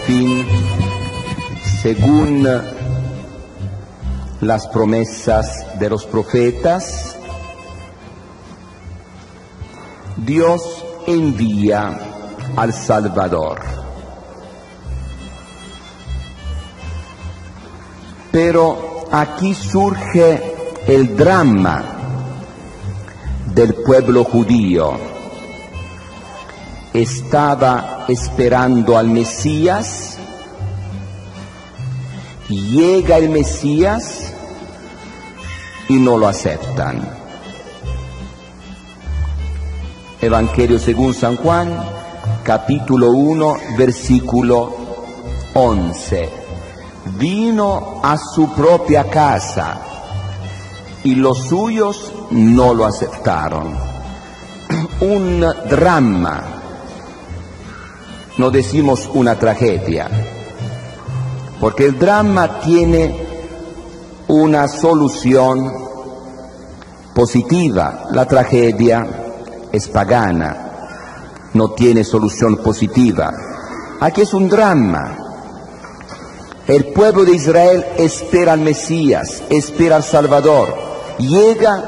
fin, según las promesas de los profetas, Dios envía al Salvador. Pero aquí surge el drama del pueblo judío. Estaba esperando al Mesías, llega el Mesías y no lo aceptan. Evangelio según San Juan, capítulo 1, versículo 11. Vino a su propia casa y los suyos no lo aceptaron. Un drama, no decimos una tragedia, porque el drama tiene una solución positiva. La tragedia es pagana, no tiene solución positiva. Aquí es un drama. El pueblo de Israel espera al Mesías, espera al Salvador. Llega,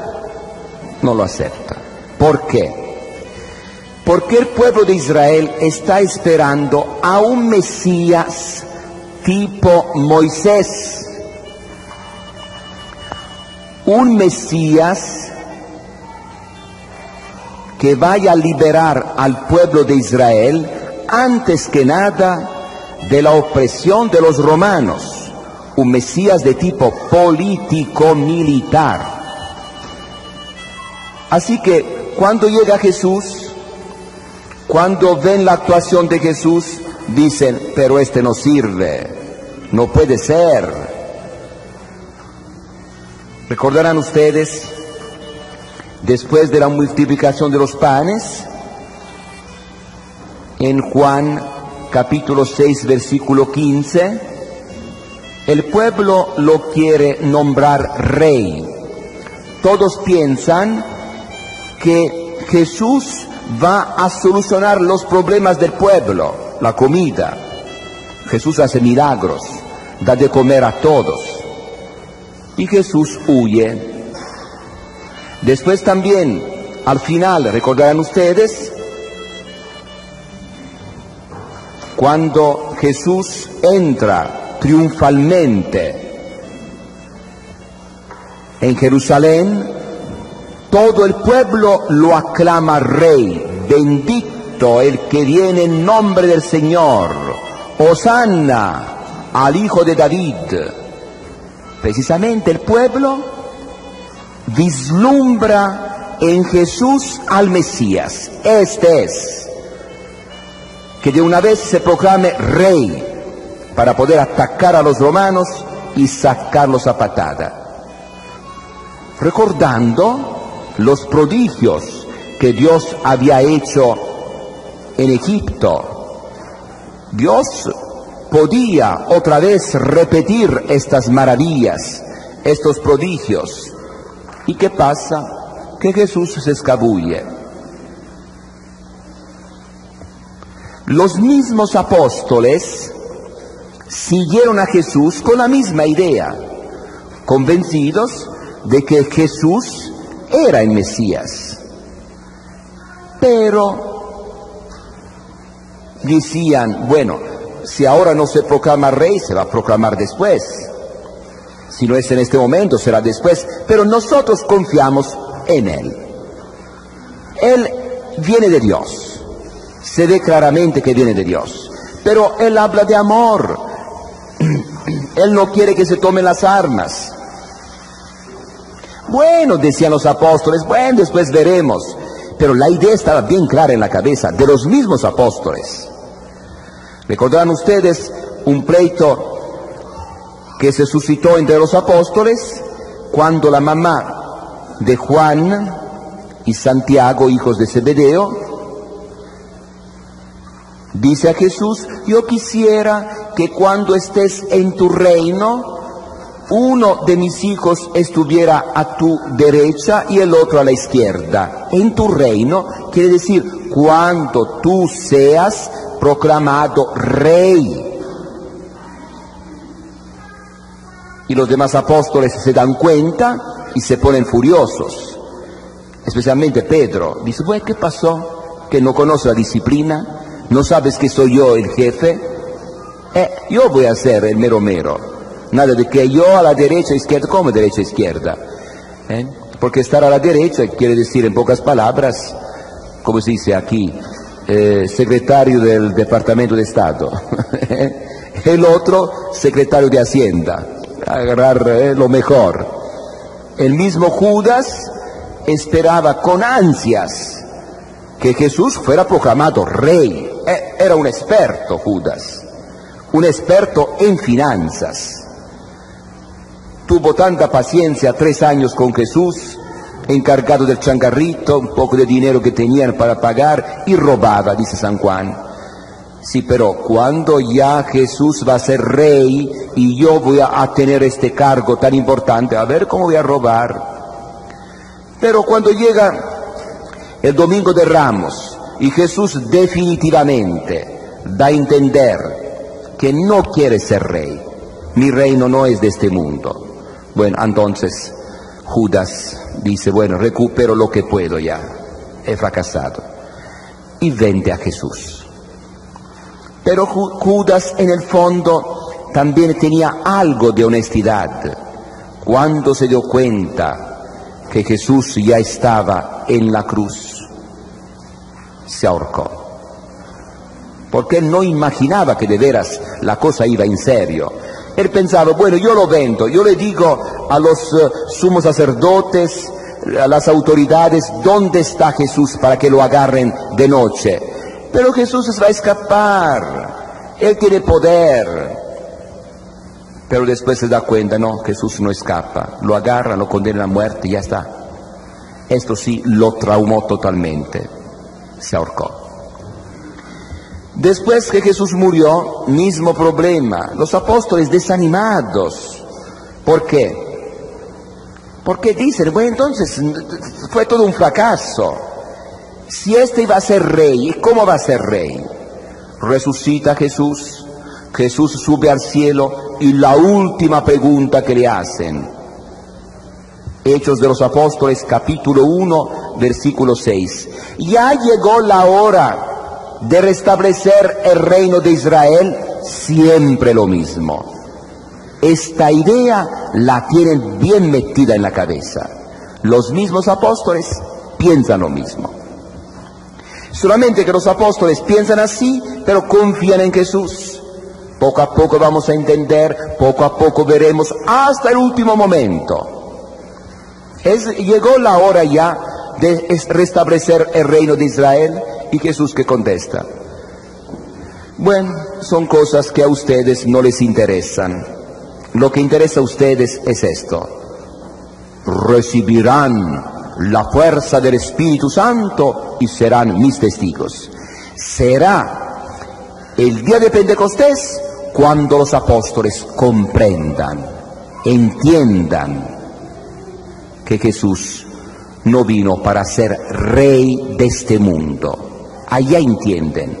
no lo acepta. ¿Por qué? Porque el pueblo de Israel está esperando a un Mesías tipo Moisés. Un Mesías que vaya a liberar al pueblo de Israel antes que nada de la opresión de los romanos. Un Mesías de tipo político-militar. Así que cuando llega Jesús, cuando ven la actuación de Jesús, dicen, pero este no sirve, no puede ser. Recordarán ustedes, después de la multiplicación de los panes, en Juan capítulo 6, versículo 15, el pueblo lo quiere nombrar rey. Todos piensan que Jesús va a solucionar los problemas del pueblo, la comida. Jesús hace milagros, da de comer a todos. Y Jesús huye. Después también, al final, recordarán ustedes, cuando Jesús entra triunfalmente en Jerusalén, todo el pueblo lo aclama rey. Bendito el que viene en nombre del Señor. Hosanna al Hijo de David. Precisamente el pueblo vislumbra en Jesús al Mesías. Este es, que de una vez se proclame rey para poder atacar a los romanos y sacarlos a patada. Recordando los prodigios que Dios había hecho en Egipto. Dios podía otra vez repetir estas maravillas, estos prodigios. ¿Y qué pasa? Que Jesús se escabulle. Los mismos apóstoles siguieron a Jesús con la misma idea, convencidos de que Jesús era el Mesías. Pero decían, bueno, si ahora no se proclama rey, se va a proclamar después. Si no es en este momento, será después. Pero nosotros confiamos en Él. Él viene de Dios. Se ve claramente que viene de Dios. Pero Él habla de amor. Él no quiere que se tomen las armas. Bueno, decían los apóstoles, bueno, después veremos. Pero la idea estaba bien clara en la cabeza de los mismos apóstoles. ¿Recordarán ustedes un pleito que se suscitó entre los apóstoles cuando la mamá de Juan y Santiago, hijos de Zebedeo, dice a Jesús, yo quisiera que cuando estés en tu reino, uno de mis hijos estuviera a tu derecha y el otro a la izquierda. En tu reino quiere decir cuando tú seas proclamado rey, Y los demás apóstoles se dan cuenta y se ponen furiosos. Especialmente Pedro. Dice, bueno, ¿qué pasó? ¿Que no conoce la disciplina? ¿No sabes que soy yo el jefe? Yo voy a ser el mero mero. Nada de que yo a la derecha, izquierda. ¿Cómo derecha, izquierda? Porque estar a la derecha quiere decir, en pocas palabras, como se dice aquí, secretario del Departamento de Estado. El otro, secretario de Hacienda. Agarrar lo mejor. El mismo Judas esperaba con ansias que Jesús fuera proclamado rey. Era un experto Judas, un experto en finanzas. Tuvo tanta paciencia, 3 años con Jesús, encargado del changarrito, un poco de dinero que tenían para pagar, y robaba, dice San Juan. Sí, pero cuando ya Jesús va a ser rey y yo voy a tener este cargo tan importante, a ver cómo voy a robar. Pero cuando llega el Domingo de Ramos y Jesús definitivamente da a entender que no quiere ser rey, mi reino no es de este mundo. Bueno, entonces Judas dice, bueno, recupero lo que puedo ya, he fracasado, y vende a Jesús. Pero Judas en el fondo también tenía algo de honestidad. Cuando se dio cuenta que Jesús ya estaba en la cruz, se ahorcó. Porque él no imaginaba que de veras la cosa iba en serio. Él pensaba, bueno, yo lo vendo, yo le digo a los sumos sacerdotes, a las autoridades, ¿dónde está Jesús para que lo agarren de noche? Pero Jesús se va a escapar, Él tiene poder. Pero después se da cuenta, no, Jesús no escapa, lo agarran, lo condenan a muerte y ya está. Esto sí lo traumó totalmente, se ahorcó. Después que Jesús murió, mismo problema, los apóstoles desanimados. ¿Por qué? Porque dicen, bueno, entonces fue todo un fracaso. Si este iba a ser rey, ¿cómo va a ser rey? Resucita Jesús, Jesús sube al cielo y la última pregunta que le hacen. Hechos de los Apóstoles, capítulo 1, versículo 6. Ya llegó la hora de restablecer el reino de Israel, siempre lo mismo. Esta idea la tienen bien metida en la cabeza. Los mismos apóstoles piensan lo mismo. Solamente que los apóstoles piensan así, pero confían en Jesús. Poco a poco vamos a entender, poco a poco veremos, hasta el último momento. Llegó la hora ya de restablecer el reino de Israel. ¿Y Jesús qué contesta? Bueno, son cosas que a ustedes no les interesan. Lo que interesa a ustedes es esto. Recibirán la fuerza del Espíritu Santo y serán mis testigos. Será el día de Pentecostés cuando los apóstoles comprendan, entiendan que Jesús no vino para ser rey de este mundo. Allá entienden.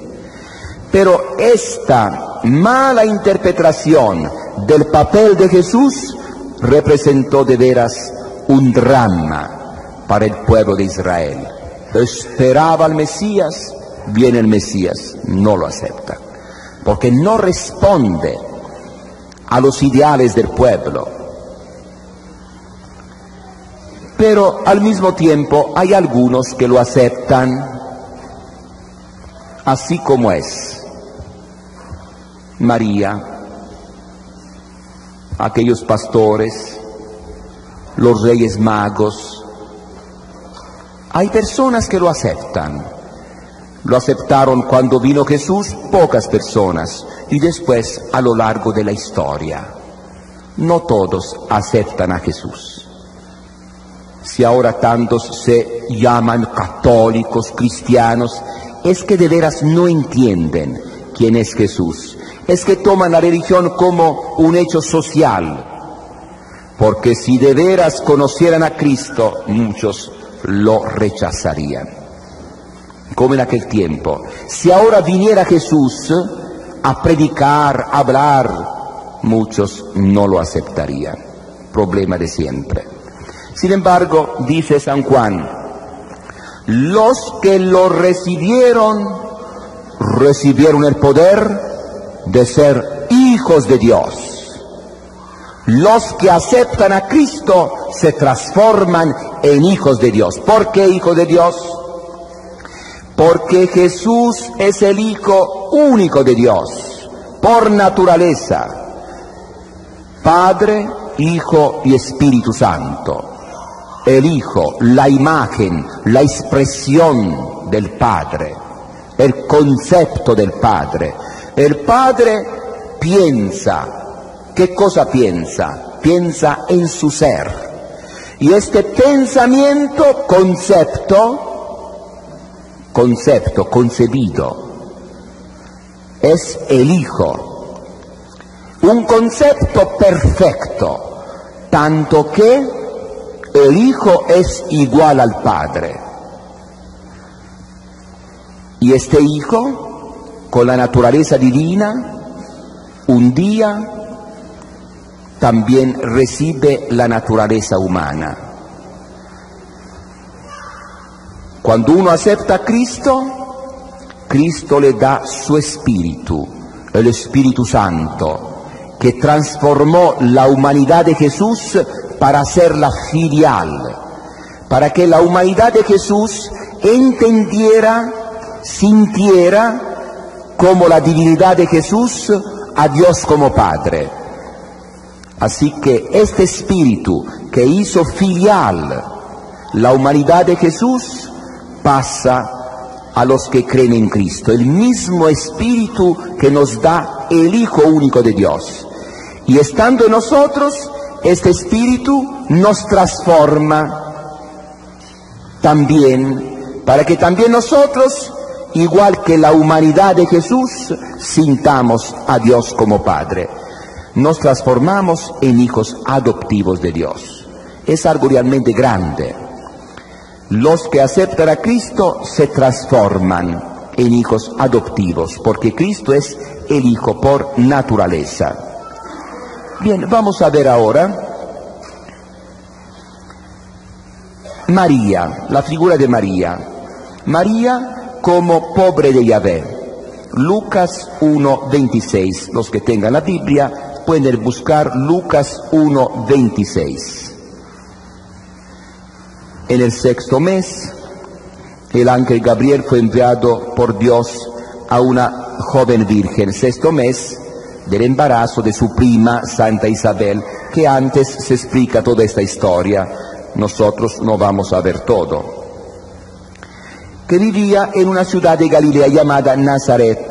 Pero esta mala interpretación del papel de Jesús representó de veras un drama para el pueblo de Israel. Esperaba al Mesías, viene el Mesías, no lo acepta, porque no responde a los ideales del pueblo. Pero al mismo tiempo hay algunos que lo aceptan así como es. María, aquellos pastores, los reyes magos. Hay personas que lo aceptan. Lo aceptaron cuando vino Jesús, pocas personas, y después a lo largo de la historia. No todos aceptan a Jesús. Si ahora tantos se llaman católicos, cristianos, es que de veras no entienden quién es Jesús. Es que toman la religión como un hecho social. Porque si de veras conocieran a Cristo, muchos lo rechazarían. Como en aquel tiempo. Si ahora viniera Jesús a predicar, a hablar, muchos no lo aceptarían. Problema de siempre. Sin embargo, dice San Juan, los que lo recibieron el poder de ser hijos de Dios. Los que aceptan a Cristo se transforman en hijos de Dios. ¿Por qué hijos de Dios? Porque Jesús es el Hijo único de Dios, por naturaleza. Padre, Hijo y Espíritu Santo. El Hijo, la imagen, la expresión del Padre, el concepto del Padre. El Padre piensa. ¿Qué cosa piensa? Piensa en su ser. Y este pensamiento, concebido, es el Hijo. Un concepto perfecto, tanto que el Hijo es igual al Padre. Y este Hijo, con la naturaleza divina, un día también recibe la naturaleza humana. Cuando uno acepta a Cristo, Cristo le da su Espíritu, el Espíritu Santo, que transformó la humanidad de Jesús para hacerla filial, para que la humanidad de Jesús entendiera, sintiera como la divinidad de Jesús a Dios como Padre. Así que este Espíritu que hizo filial la humanidad de Jesús pasa a los que creen en Cristo. El mismo Espíritu que nos da el Hijo único de Dios. Y estando en nosotros, este Espíritu nos transforma también, para que también nosotros, igual que la humanidad de Jesús, sintamos a Dios como Padre. Nos transformamos en hijos adoptivos de Dios. Es algo realmente grande. Los que aceptan a Cristo se transforman en hijos adoptivos, porque Cristo es el Hijo por naturaleza. Bien, vamos a ver ahora María, la figura de María. María como pobre de Yahvé. Lucas 1:26. Los que tengan la Biblia pueden buscar Lucas 1:26. En el 6º mes, el ángel Gabriel fue enviado por Dios a una joven virgen. 6º mes del embarazo de su prima Santa Isabel, que antes se explica toda esta historia. Nosotros no vamos a ver todo. Que vivía en una ciudad de Galilea llamada Nazaret,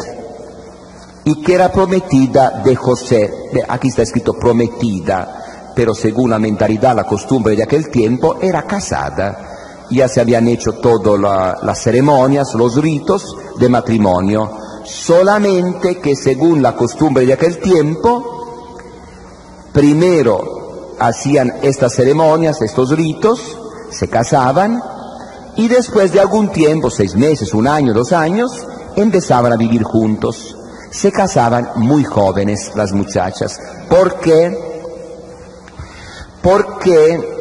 y que era prometida de José. Aquí está escrito prometida, pero según la mentalidad, la costumbre de aquel tiempo, era casada. Ya se habían hecho todas las ceremonias, los ritos de matrimonio, solamente que según la costumbre de aquel tiempo, primero hacían estas ceremonias, estos ritos, se casaban, y después de algún tiempo, 6 meses, 1 año, 2 años, empezaban a vivir juntos. Se casaban muy jóvenes las muchachas. ¿Por qué? Porque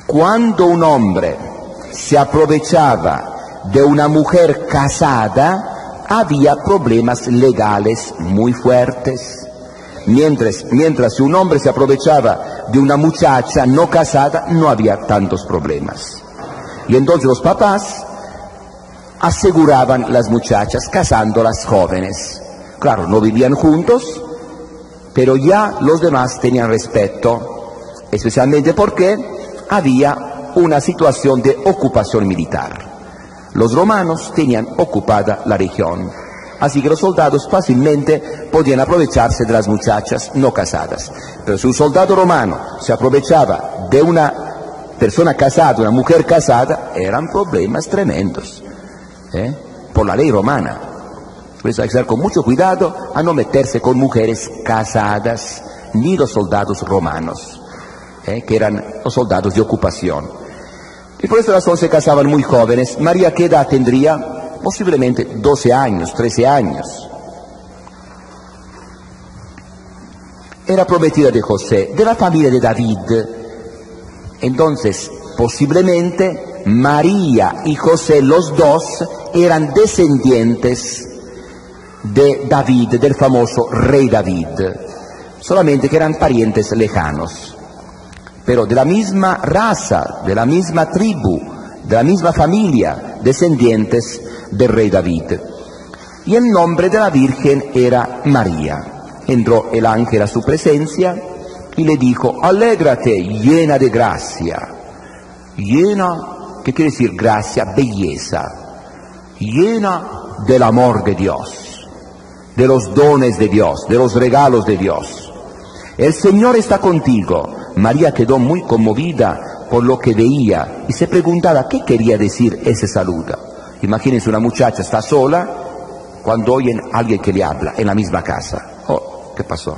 cuando un hombre se aprovechaba de una mujer casada, había problemas legales muy fuertes. Mientras si un hombre se aprovechaba de una muchacha no casada, no había tantos problemas. Y entonces los papás aseguraban las muchachas casándolas jóvenes. Claro, no vivían juntos, pero ya los demás tenían respeto, especialmente porque había una situación de ocupación militar. Los romanos tenían ocupada la región, así que los soldados fácilmente podían aprovecharse de las muchachas no casadas. Pero si un soldado romano se aprovechaba de una persona casada, una mujer casada, eran problemas tremendos. Por la ley romana. Por eso hay que estar con mucho cuidado a no meterse con mujeres casadas, ni los soldados romanos, que eran los soldados de ocupación. Y por eso las dos se casaban muy jóvenes. María, ¿qué edad tendría? Posiblemente 12 años, 13 años. era prometida de José, de la familia de David. Entonces, posiblemente María y José, los dos, eran descendientes de David, del famoso rey David, solamente que eran parientes lejanos, pero de la misma raza, de la misma tribu, de la misma familia, descendientes del rey David. Y el nombre de la Virgen era María. Entró el ángel a su presencia y le dijo: alégrate, llena de gracia. Llena, ¿qué quiere decir gracia? Belleza. Llena del amor de Dios, de los dones de Dios, de los regalos de Dios. El Señor está contigo. María quedó muy conmovida por lo que veía y se preguntaba qué quería decir ese saludo. Imagínense, una muchacha está sola cuando oyen a alguien que le habla en la misma casa. Oh, ¿qué pasó?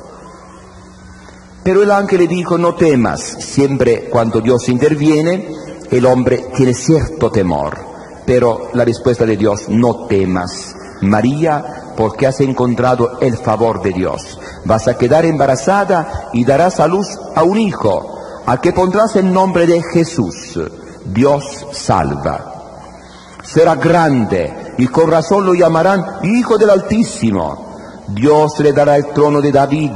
Pero el ángel le dijo: no temas. Siempre cuando Dios interviene, el hombre tiene cierto temor, pero la respuesta de Dios: no temas, María, porque has encontrado el favor de Dios. Vas a quedar embarazada y darás a luz a un hijo, al que pondrás el nombre de Jesús. Dios salva. Será grande y con razón lo llamarán Hijo del Altísimo. Dios le dará el trono de David,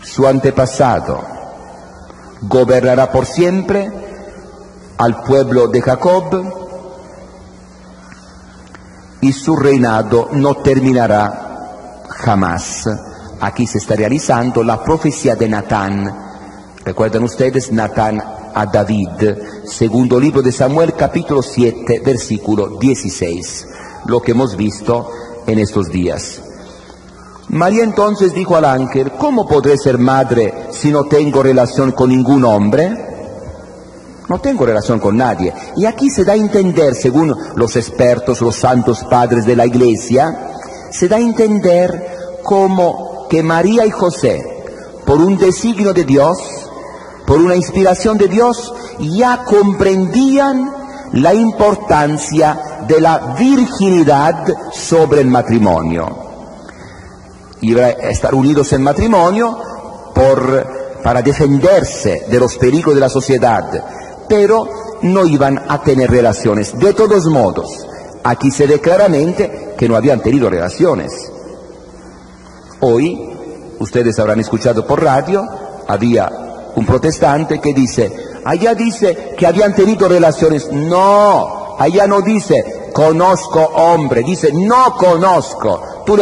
su antepasado. Gobernará por siempre al pueblo de Jacob y su reinado no terminará jamás. Aquí se está realizando la profecía de Natán. ¿Recuerdan ustedes? Natán a David, segundo libro de Samuel, capítulo 7, versículo 16, lo que hemos visto en estos días. María entonces dijo al ángel: ¿cómo podré ser madre si no tengo relación con ningún hombre? No tengo relación con nadie. Y aquí se da a entender, según los expertos, los santos padres de la Iglesia, se da a entender como que María y José, por un designio de Dios, por una inspiración de Dios, ya comprendían la importancia de la virginidad sobre el matrimonio. Iba a estar unidos en matrimonio para defenderse de los peligros de la sociedad, pero no iban a tener relaciones. De todos modos, aquí se ve claramente que no habían tenido relaciones. Hoy, ustedes habrán escuchado por radio, había un protestante que dice: allá dice que habían tenido relaciones. No, allá no dice conozco hombre, dice no conozco. Tú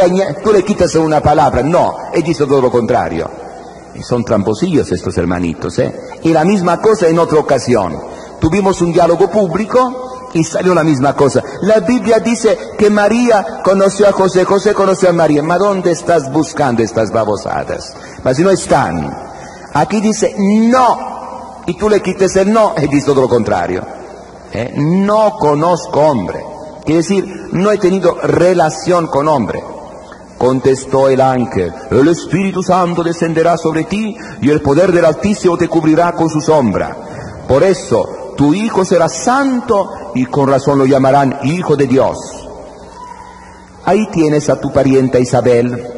le quitas una palabra, no, y dice todo lo contrario. Y son tramposillos estos hermanitos, ¿eh? Y la misma cosa en otra ocasión. Tuvimos un diálogo público y salió la misma cosa. La Biblia dice que María conoció a José, José conoció a María. ¿Ma dónde estás buscando estas babosadas? Ma si no están. Aquí dice no, y tú le quites el no y dices todo lo contrario. No conozco hombre. Quiere decir, no he tenido relación con hombre. Contestó el ángel: el Espíritu Santo descenderá sobre ti y el poder del Altísimo te cubrirá con su sombra. Por eso tu hijo será santo y con razón lo llamarán Hijo de Dios. Ahí tienes a tu parienta Isabel.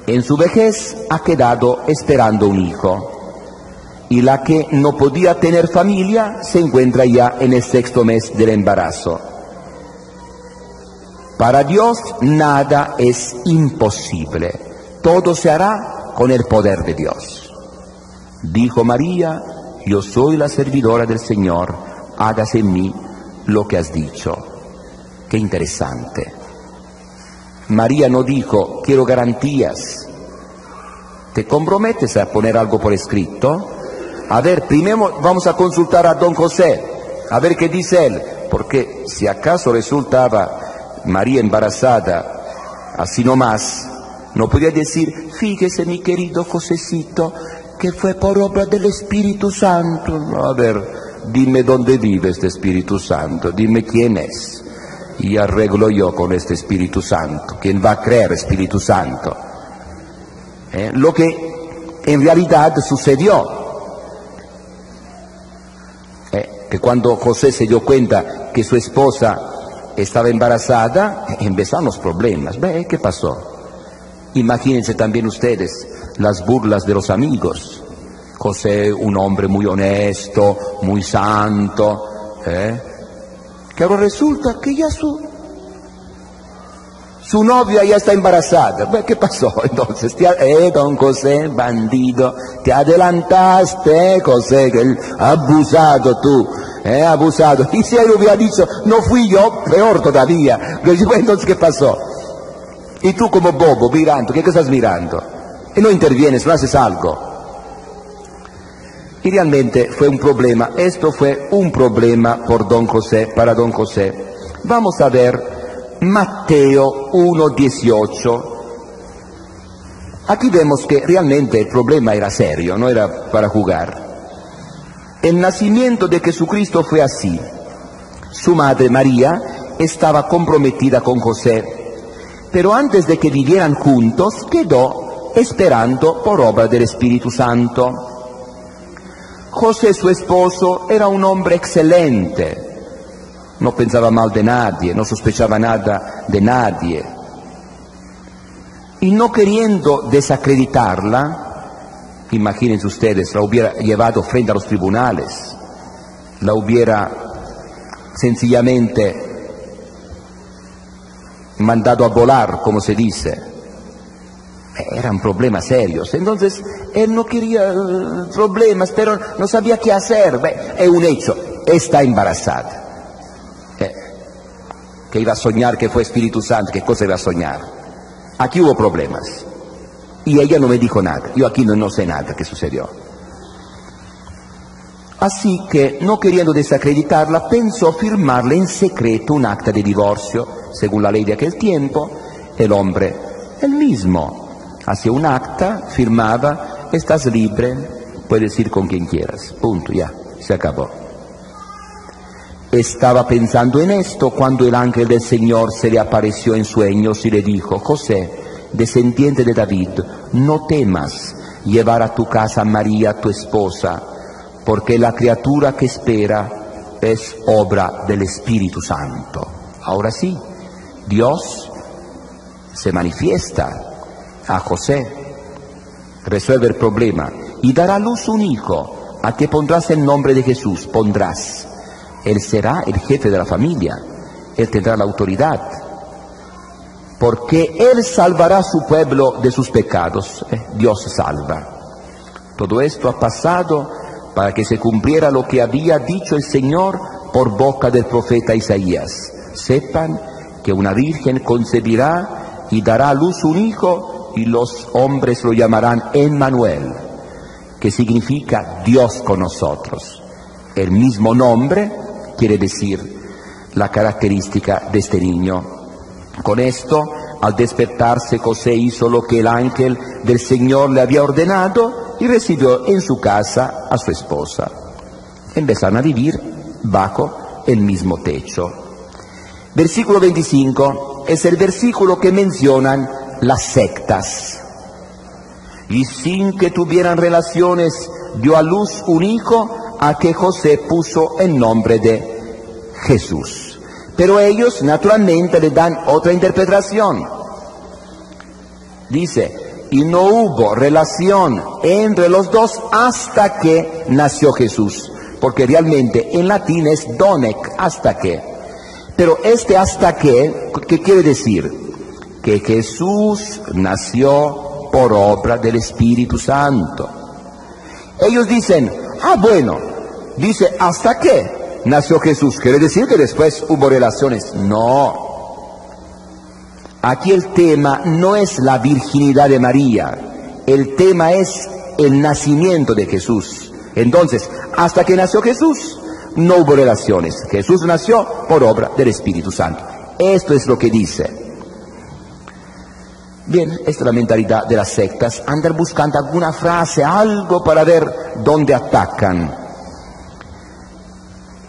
En su vejez ha quedado esperando un hijo. Y la que no podía tener familia se encuentra ya en el 6º mes del embarazo. Para Dios nada es imposible. Todo se hará con el poder de Dios. Dijo María: yo soy la servidora del Señor, hágase en mí lo que has dicho. Qué interesante. María no dijo: quiero garantías. ¿Te comprometes a poner algo por escrito? A ver, primero vamos a consultar a don José, a ver qué dice él, porque si acaso resultaba María embarazada así nomás, no podía decir: fíjese mi querido Josecito, que fue por obra del Espíritu Santo. A ver, dime dónde vive este Espíritu Santo, dime quién es, y arreglo yo con este Espíritu Santo. ¿Quién va a creer Espíritu Santo? Lo que en realidad sucedió, que cuando José se dio cuenta que su esposa estaba embarazada, empezaron los problemas. ¿Qué pasó? Imagínense también ustedes las burlas de los amigos. José, un hombre muy honesto, muy santo, que ahora resulta que ya su novia ya está embarazada. ¿Qué pasó entonces? Don José, bandido, te adelantaste, José, que abusado tú, abusado. Y si él hubiera dicho, no fui yo, peor todavía. Entonces, ¿qué pasó? Y tú como bobo, mirando, ¿qué estás mirando? Y no intervienes, no haces algo. Y realmente fue un problema, esto fue un problema para don José. Vamos a ver Mateo 1:18. Aquí vemos que realmente el problema era serio, no era para jugar. El nacimiento de Jesucristo fue así. Su madre María estaba comprometida con José, pero antes de que vivieran juntos quedó esperando por obra del Espíritu Santo. José, su esposo, era un hombre excelente. No pensaba mal de nadie, no sospechaba nada de nadie. Y no queriendo desacreditarla, imagínense ustedes, la hubiera llevado frente a los tribunales, la hubiera sencillamente mandado a volar, como se dice. Eran problemas serios. Entonces, él no quería problemas, pero no sabía qué hacer. Es un hecho, está embarazada. Que iba a soñar que fue Espíritu Santo, ¿qué cosa iba a soñar? Aquí hubo problemas. Y ella no me dijo nada. Yo aquí no sé nada que sucedió. Así que, no queriendo desacreditarla, pensó firmarle en secreto un acta de divorcio. Según la ley de aquel tiempo, el hombre, él mismo, hacía un acta, firmaba, estás libre, puedes ir con quien quieras. Punto, ya, se acabó. Estaba pensando en esto cuando el ángel del Señor se le apareció en sueños y le dijo: José, descendiente de David, no temas llevar a tu casa a María, tu esposa, porque la criatura que espera es obra del Espíritu Santo. Ahora sí, Dios se manifiesta a José, resuelve el problema y dará a luz un hijo, a que pondrás el nombre de Jesús, pondrás. Él será el jefe de la familia, él tendrá la autoridad, porque él salvará a su pueblo de sus pecados. Dios salva. Todo esto ha pasado para que se cumpliera lo que había dicho el Señor por boca del profeta Isaías. Sepan que una virgen concebirá y dará a luz un hijo, y los hombres lo llamarán Emmanuel, que significa Dios con nosotros. El mismo nombre quiere decir la característica de este niño. Con esto, al despertarse, José hizo lo que el ángel del Señor le había ordenado y recibió en su casa a su esposa. Empezaron a vivir bajo el mismo techo. Versículo 25 es el versículo que mencionan las sectas. Y sin que tuvieran relaciones, dio a luz un hijo, a que José puso el nombre de Jesús. Pero ellos naturalmente le dan otra interpretación. Dice, y no hubo relación entre los dos hasta que nació Jesús. Porque realmente en latín es donec, hasta que. Pero este hasta que, ¿qué quiere decir? Que Jesús nació por obra del Espíritu Santo. Ellos dicen, bueno, dice hasta que nació Jesús, quiere decir que después hubo relaciones. No, aquí el tema no es la virginidad de María, el tema es el nacimiento de Jesús. Entonces, hasta que nació Jesús, no hubo relaciones. Jesús nació por obra del Espíritu Santo. Esto es lo que dice. Bien, esta es la mentalidad de las sectas, andar buscando alguna frase, algo para ver dónde atacan.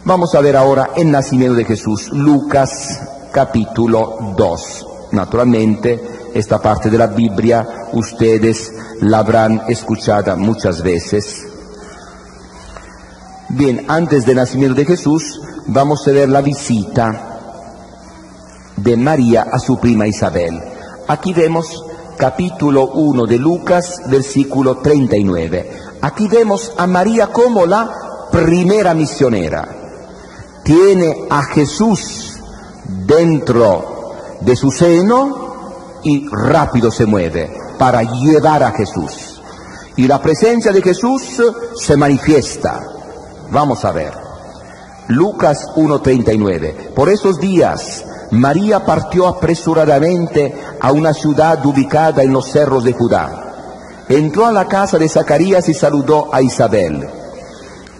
Vamos a ver ahora el nacimiento de Jesús, Lucas capítulo 2. Naturalmente, esta parte de la Biblia ustedes la habrán escuchado muchas veces. Bien, antes del nacimiento de Jesús, vamos a ver la visita de María a su prima Isabel. Aquí vemos capítulo 1 de Lucas, versículo 39. Aquí vemos a María como la primera misionera. Tiene a Jesús dentro de su seno y rápido se mueve para llevar a Jesús. Y la presencia de Jesús se manifiesta. Vamos a ver. Lucas 1:39. Por esos días, María partió apresuradamente a una ciudad ubicada en los cerros de Judá. Entró a la casa de Zacarías y saludó a Isabel.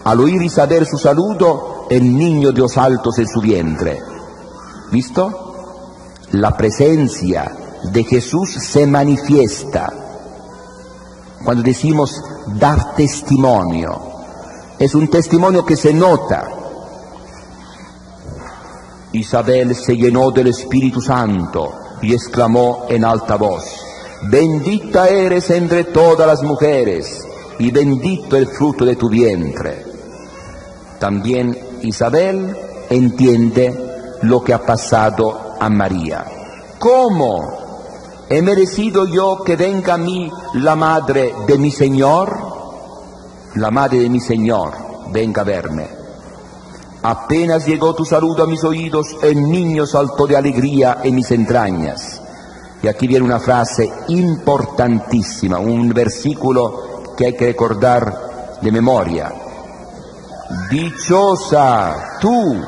Al oír Isabel su saludo, el niño dio saltos en su vientre. ¿Visto? La presencia de Jesús se manifiesta. Cuando decimos dar testimonio, es un testimonio que se nota. Isabel se llenó del Espíritu Santo y exclamó en alta voz: bendita eres entre todas las mujeres y bendito el fruto de tu vientre. También Isabel entiende lo que ha pasado a María. ¿Cómo he merecido yo que venga a mí la madre de mi Señor? La madre de mi Señor venga a verme. Apenas llegó tu saludo a mis oídos, el niño saltó de alegría en mis entrañas. Y aquí viene una frase importantísima, un versículo que hay que recordar de memoria. Dichosa tú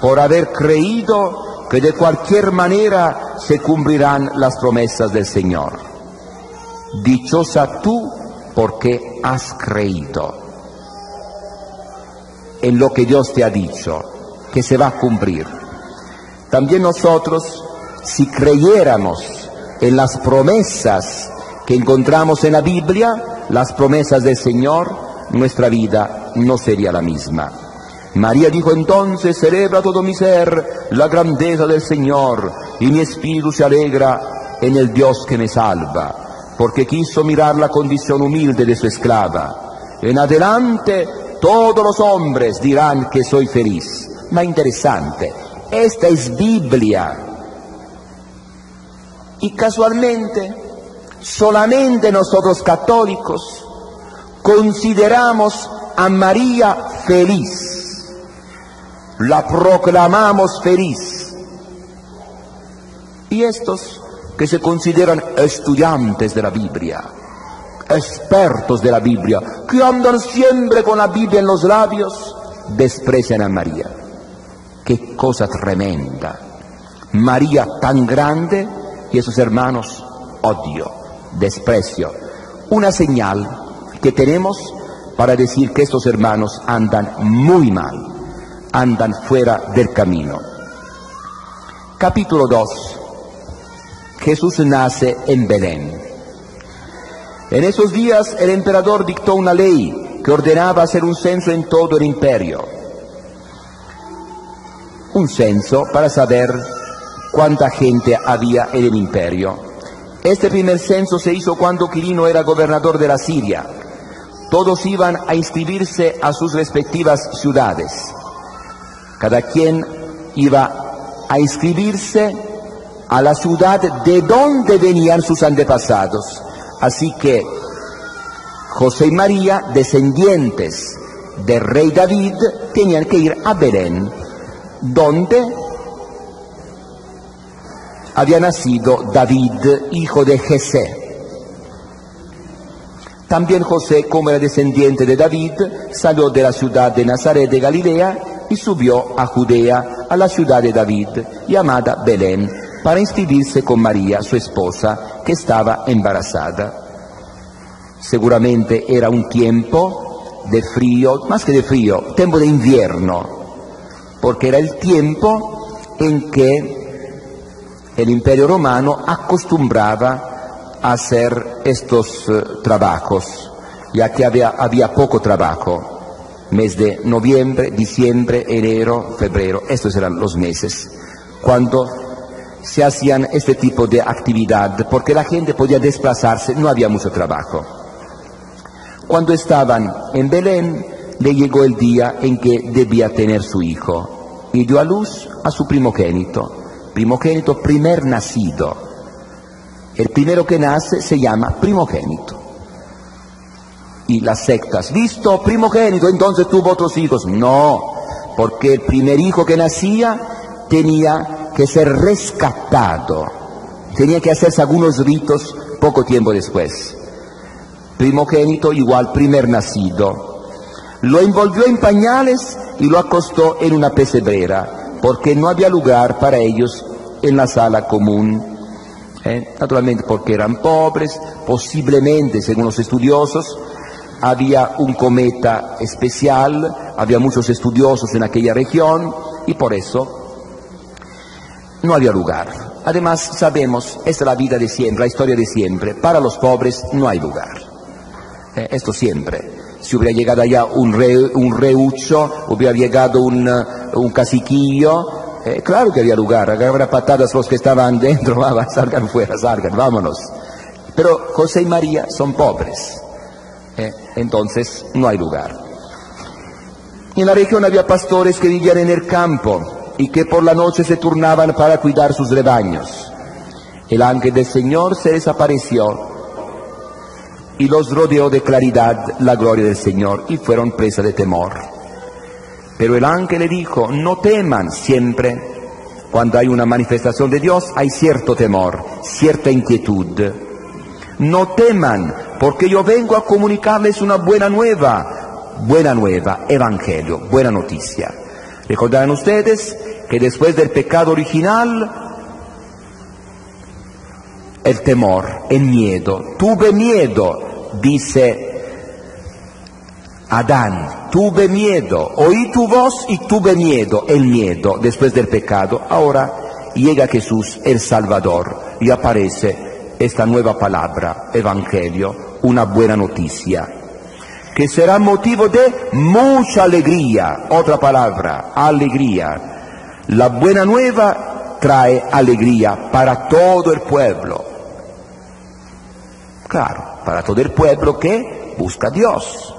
por haber creído que de cualquier manera se cumplirán las promesas del Señor. Dichosa tú porque has creído en lo que Dios te ha dicho, que se va a cumplir. También nosotros, si creyéramos en las promesas que encontramos en la Biblia, las promesas del Señor, nuestra vida no sería la misma. María dijo entonces: celebra todo mi ser la grandeza del Señor, y mi espíritu se alegra en el Dios que me salva, porque quiso mirar la condición humilde de su esclava. En adelante todos los hombres dirán que soy feliz. Ma interesante, esta es Biblia. Y casualmente, solamente nosotros católicos consideramos a María feliz. La proclamamos feliz. Y estos que se consideran estudiantes de la Biblia, expertos de la Biblia, que andan siempre con la Biblia en los labios, desprecian a María. Qué cosa tremenda. María tan grande y esos hermanos odio, desprecio. Una señal que tenemos para decir que estos hermanos andan muy mal, andan fuera del camino. Capítulo 2. Jesús nace en Belén. En esos días el emperador dictó una ley que ordenaba hacer un censo en todo el imperio. Un censo para saber cuánta gente había en el imperio. Este primer censo se hizo cuando Quirino era gobernador de la Siria. Todos iban a inscribirse a sus respectivas ciudades. Cada quien iba a inscribirse a la ciudad de donde venían sus antepasados. Así que José y María, descendientes del rey David, tenían que ir a Belén, donde había nacido David, hijo de Jesé. También José, como era descendiente de David, salió de la ciudad de Nazaret de Galilea y subió a Judea, a la ciudad de David, llamada Belén, para inscribirse con María, su esposa, que estaba embarazada. Seguramente era un tiempo de frío, más que de frío, tiempo de invierno, porque era el tiempo en que el Imperio Romano acostumbraba a hacer estos trabajos, ya que había poco trabajo. Mes de noviembre, diciembre, enero, febrero, estos eran los meses cuando se hacían este tipo de actividad, porque la gente podía desplazarse, no había mucho trabajo. Cuando estaban en Belén, le llegó el día en que debía tener su hijo, y dio a luz a su primogénito, primer nacido. El primero que nace se llama primogénito. Y las sectas, ¿listo? Primogénito, entonces tuvo otros hijos. No, porque el primer hijo que nacía tenía que ser rescatado, tenía que hacerse algunos ritos poco tiempo después. Primogénito igual primer nacido. Lo envolvió en pañales y lo acostó en una pesebrera, porque no había lugar para ellos en la sala común. Naturalmente porque eran pobres, posiblemente, según los estudiosos, había un cometa especial, había muchos estudiosos en aquella región y por eso no había lugar. Además, sabemos, esta es la vida de siempre, la historia de siempre, para los pobres no hay lugar. Esto siempre. Si hubiera llegado allá un reucho, hubiera llegado un caciquillo, claro que había lugar, agarrar patadas los que estaban dentro, salgan fuera, salgan, vámonos. Pero José y María son pobres. Entonces no hay lugar. En la región había pastores que vivían en el campo y que por la noche se turnaban para cuidar sus rebaños. El ángel del Señor se les apareció y los rodeó de claridad la gloria del Señor y fueron presa de temor. Pero el ángel le dijo, no teman. Siempre cuando hay una manifestación de Dios hay cierto temor, cierta inquietud. No teman, porque yo vengo a comunicarles una buena nueva, evangelio, buena noticia. Recordarán ustedes que después del pecado original, el temor, el miedo. Tuve miedo, dice Adán, tuve miedo, oí tu voz y tuve miedo, el miedo después del pecado. Ahora llega Jesús, el Salvador, y aparece esta nueva palabra, evangelio, una buena noticia, que será motivo de mucha alegría. Otra palabra, alegría. La buena nueva trae alegría para todo el pueblo. Claro, para todo el pueblo que busca a Dios,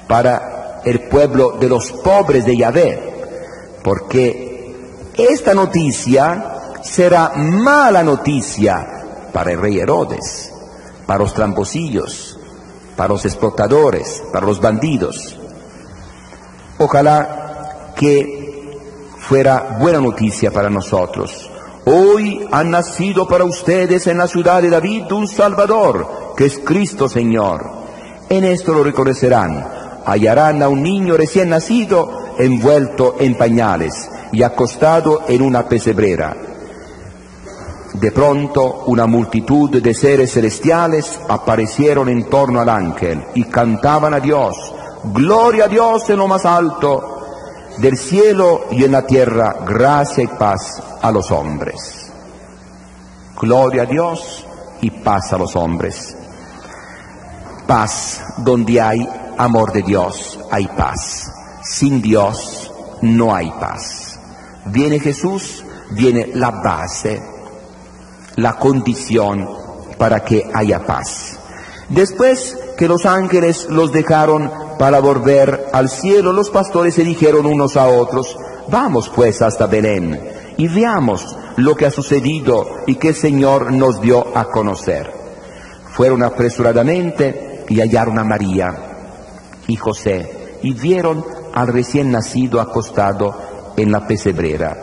para el pueblo de los pobres de Yahvé, porque esta noticia será mala noticia para el rey Herodes, para los tramposillos, para los explotadores, para los bandidos. Ojalá que fuera buena noticia para nosotros. Hoy ha nacido para ustedes en la ciudad de David un Salvador, que es Cristo Señor. En esto lo reconocerán. Hallarán a un niño recién nacido envuelto en pañales y acostado en una pesebrera. De pronto una multitud de seres celestiales aparecieron en torno al ángel y cantaban a Dios, gloria a Dios en lo más alto del cielo y en la tierra gracia y paz a los hombres. Gloria a Dios y paz a los hombres. Paz, donde hay amor de Dios, hay paz. Sin Dios no hay paz. Viene Jesús, viene la base, la condición para que haya paz. Después que los ángeles los dejaron para volver al cielo, los pastores se dijeron unos a otros, vamos pues hasta Belén y veamos lo que ha sucedido y que el Señor nos dio a conocer. Fueron apresuradamente y hallaron a María y José y vieron al recién nacido acostado en la pesebrera.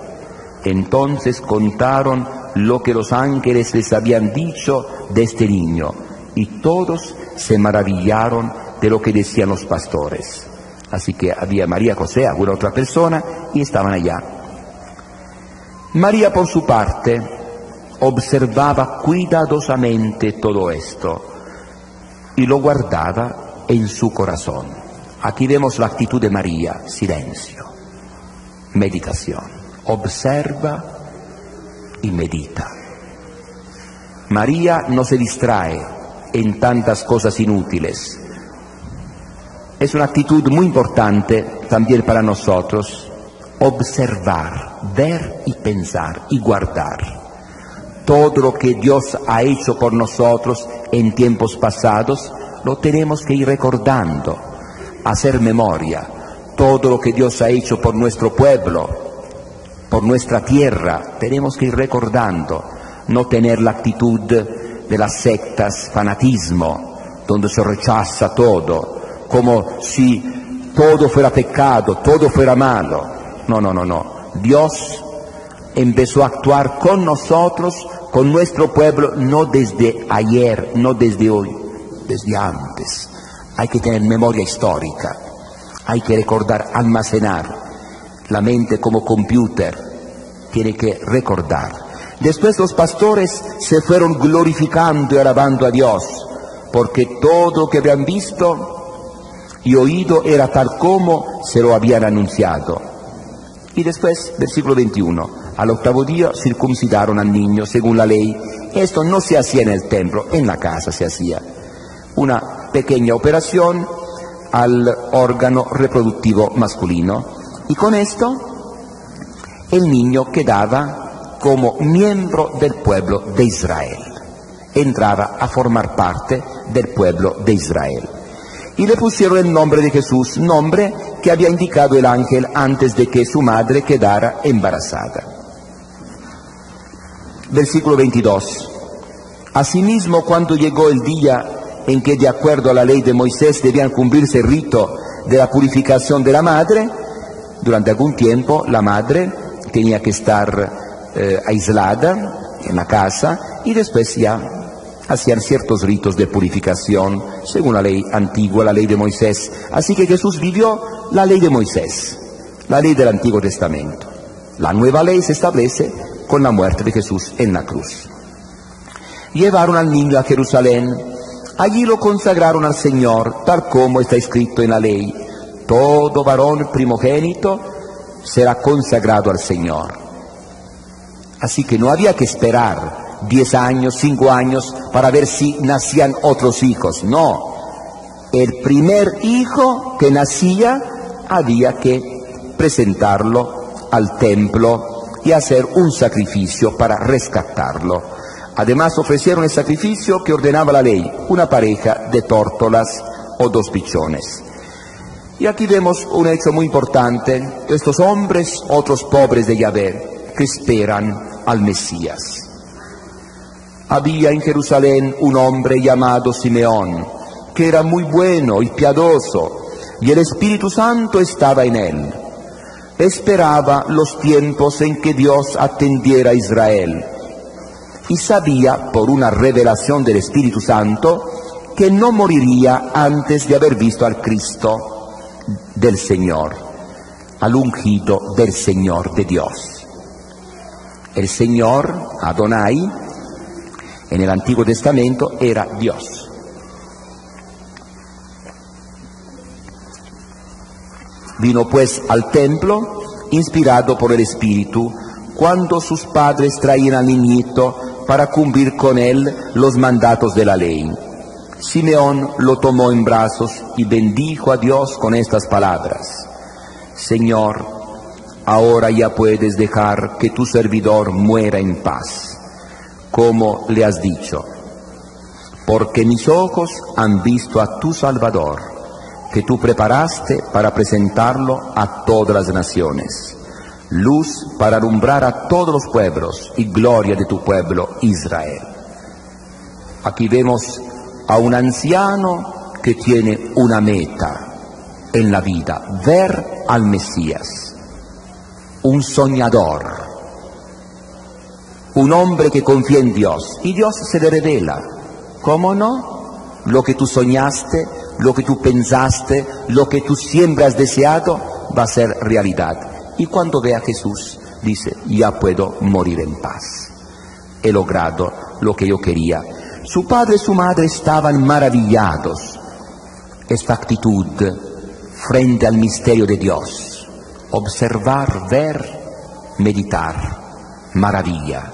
Entonces contaron lo que los ángeles les habían dicho de este niño, y todos se maravillaron de lo que decían los pastores. Así que había María, José, alguna otra persona, y estaban allá. María, por su parte, observaba cuidadosamente todo esto, y lo guardaba en su corazón. Aquí vemos la actitud de María, silencio, meditación, observa y medita. María no se distrae en tantas cosas inútiles. Es una actitud muy importante también para nosotros, observar, ver y pensar y guardar. Todo lo que Dios ha hecho por nosotros en tiempos pasados, lo tenemos que ir recordando, hacer memoria. Todo lo que Dios ha hecho por nuestro pueblo, por nuestra tierra, tenemos que ir recordando. no tener la actitud de las sectas, fanatismo, donde se rechaza todo, como si todo fuera pecado, todo fuera malo. No, no, no, no. Dios empezó a actuar con nosotros, con nuestro pueblo, no desde ayer, no desde hoy, desde antes. Hay que tener memoria histórica, hay que recordar, almacenar. La mente como computer tiene que recordar. Después los pastores se fueron glorificando y alabando a Dios, porque todo lo que habían visto y oído era tal como se lo habían anunciado. Y después, versículo 21, al octavo día circuncidaron al niño según la ley. Esto no se hacía en el templo, en la casa se hacía. Una pequeña operación al órgano reproductivo masculino. Y con esto el niño quedaba como miembro del pueblo de Israel. Entraba a formar parte del pueblo de Israel. Y le pusieron el nombre de Jesús, nombre que había indicado el ángel antes de que su madre quedara embarazada. Versículo 22. Asimismo, cuando llegó el día en que de acuerdo a la ley de Moisés debían cumplirse el rito de la purificación de la madre, durante algún tiempo la madre tenía que estar aislada en la casa y después ya hacían ciertos ritos de purificación según la ley antigua, la ley de Moisés. Así que Jesús vivió la ley de Moisés, la ley del Antiguo Testamento. La nueva ley se establece con la muerte de Jesús en la cruz. Llevaron al niño a Jerusalén, allí lo consagraron al Señor, tal como está escrito en la ley. Todo varón primogénito será consagrado al Señor. Así que no había que esperar 10 años, 5 años, para ver si nacían otros hijos. No, el primer hijo que nacía había que presentarlo al templo y hacer un sacrificio para rescatarlo. Además ofrecieron el sacrificio que ordenaba la ley, una pareja de tórtolas o 2 pichones. Y aquí vemos un hecho muy importante, estos hombres, otros pobres de Yahvé, que esperan al Mesías. Había en Jerusalén un hombre llamado Simeón, que era muy bueno y piadoso, y el Espíritu Santo estaba en él. Esperaba los tiempos en que Dios atendiera a Israel, y sabía, por una revelación del Espíritu Santo, que no moriría antes de haber visto al Cristo del Señor, al ungido del Señor de Dios. El Señor, Adonai, en el Antiguo Testamento era Dios. Vino pues al templo, inspirado por el Espíritu, cuando sus padres traían al niñito para cumplir con él los mandatos de la ley. Simeón lo tomó en brazos y bendijo a Dios con estas palabras: Señor, ahora ya puedes dejar que tu servidor muera en paz, como le has dicho, porque mis ojos han visto a tu Salvador, que tú preparaste para presentarlo a todas las naciones, luz para alumbrar a todos los pueblos y gloria de tu pueblo Israel. Aquí vemos a un anciano que tiene una meta en la vida, ver al Mesías, un soñador, un hombre que confía en Dios, y Dios se le revela. ¿Cómo no? Lo que tú soñaste, lo que tú pensaste, lo que tú siempre has deseado, va a ser realidad. Y cuando ve a Jesús, dice: ya puedo morir en paz. He logrado lo que yo quería. Su padre y su madre estaban maravillados. Esta actitud frente al misterio de Dios, observar, ver, meditar, maravilla.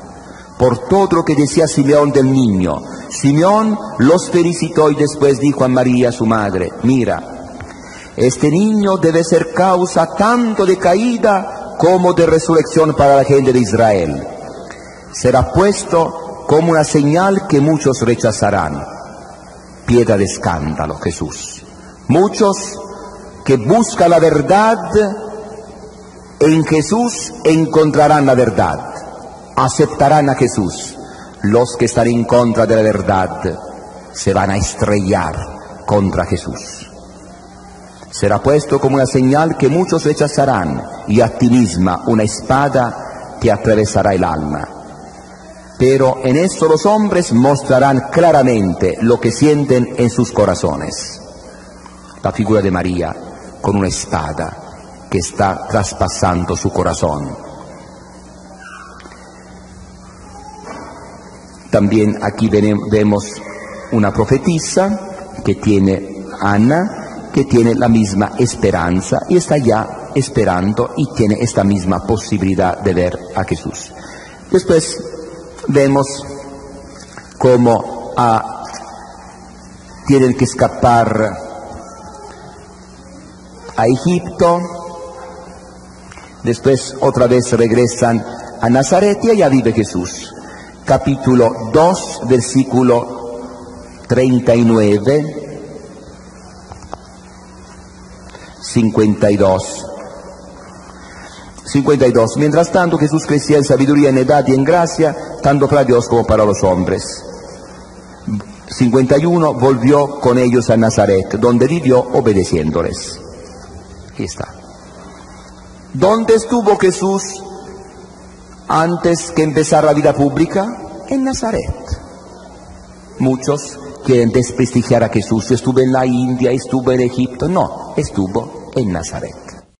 Por todo lo que decía Simeón del niño, Simeón los felicitó y después dijo a María, su madre: mira, este niño debe ser causa tanto de caída como de resurrección para la gente de Israel. Será puesto como una señal que muchos rechazarán. Piedra de escándalo, Jesús. Muchos que buscan la verdad, en Jesús encontrarán la verdad, aceptarán a Jesús. los que están en contra de la verdad se van a estrellar contra Jesús. Será puesto como una señal que muchos rechazarán, y a ti misma una espada te atravesará el alma. Pero en esto los hombres mostrarán claramente lo que sienten en sus corazones. La figura de María con una espada que está traspasando su corazón. También aquí vemos una profetisa que tiene Ana, que tiene la misma esperanza y está ya esperando y tiene esta misma posibilidad de ver a Jesús. Después vemos cómo tienen que escapar a Egipto, después otra vez regresan a Nazaret y allá vive Jesús. Capítulo 2, versículo 39, 52. 52. Mientras tanto Jesús crecía en sabiduría, en edad y en gracia, tanto para Dios como para los hombres. 51. Volvió con ellos a Nazaret, donde vivió obedeciéndoles. Aquí está. ¿Dónde estuvo Jesús antes que empezar la vida pública? En Nazaret. Muchos quieren desprestigiar a Jesús. Estuvo en la India, estuvo en Egipto. No, estuvo en Nazaret.